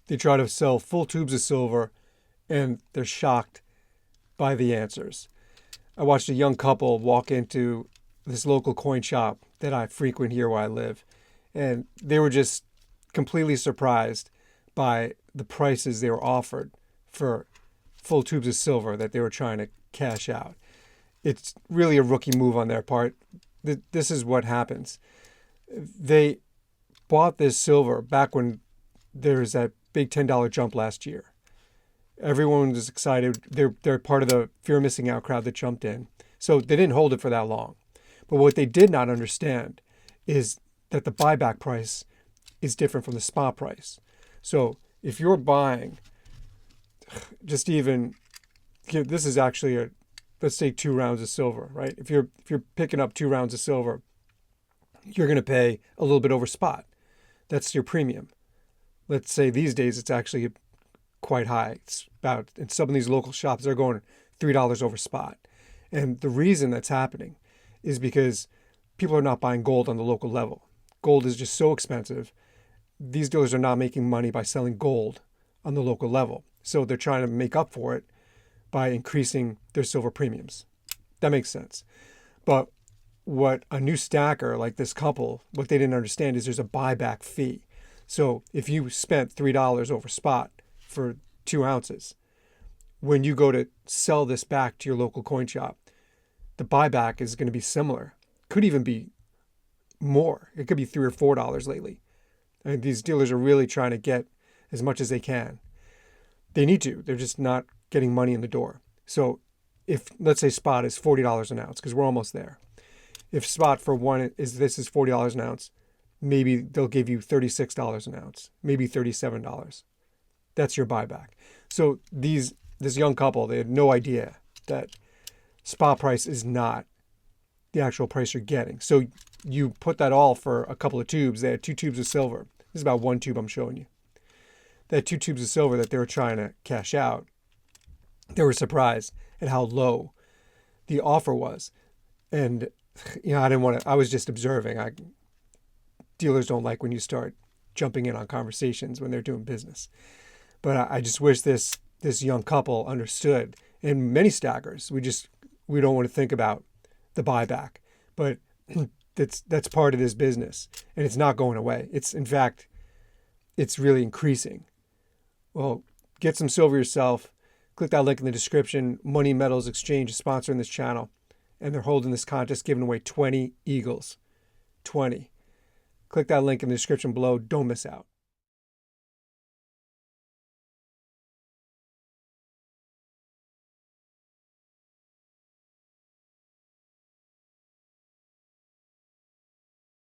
They try to sell full tubes of silver, and they're shocked by the answers. I watched a young couple walk into this local coin shop that I frequent here where I live, and they were just completely surprised by the prices they were offered for full tubes of silver that they were trying to cash out. It's really a rookie move on their part. This is what happens. They bought this silver back when there was that big $10 jump last year. Everyone was excited. They're part of the fear of missing out crowd that jumped in. So they didn't hold it for that long. But what they did not understand is that the buyback price is different from the spot price. So if you're buying just even, this is actually let's say 2 rounds of silver, right? If you're picking up 2 rounds of silver, you're going to pay a little bit over spot. That's your premium. Let's say these days it's actually quite high. It's about, in some of these local shops, they're going $3 over spot. And the reason that's happening is because people are not buying gold on the local level. Gold is just so expensive. These dealers are not making money by selling gold on the local level. So they're trying to make up for it by increasing their silver premiums. That makes sense. But what a new stacker like this couple, what they didn't understand is there's a buyback fee. So if you spent $3 over spot for 2 ounces, when you go to sell this back to your local coin shop, the buyback is going to be similar. Could even be more. It could be $3 or $4 lately. And these dealers are really trying to get as much as they can. They need to. They're just not getting money in the door. So if, let's say spot is $40 an ounce, because we're almost there. If spot for one is $40 an ounce, maybe they'll give you $36 an ounce, maybe $37. That's your buyback. So this young couple, they had no idea that spot price is not the actual price you're getting. So you put that all for a couple of tubes. They had 2 tubes of silver. This is about 1 tube I'm showing you. They had 2 tubes of silver that they were trying to cash out. They were surprised at how low the offer was. And I was just observing. Dealers don't like when you start jumping in on conversations when they're doing business. But I just wish this young couple understood, and many stackers, we don't want to think about the buyback, but that's part of this business, and it's not going away. In fact, it's really increasing. Well, get some silver yourself. Click that link in the description. Money Metals Exchange is sponsoring this channel, and they're holding this contest, giving away 20 Eagles. 20. Click that link in the description below. Don't miss out.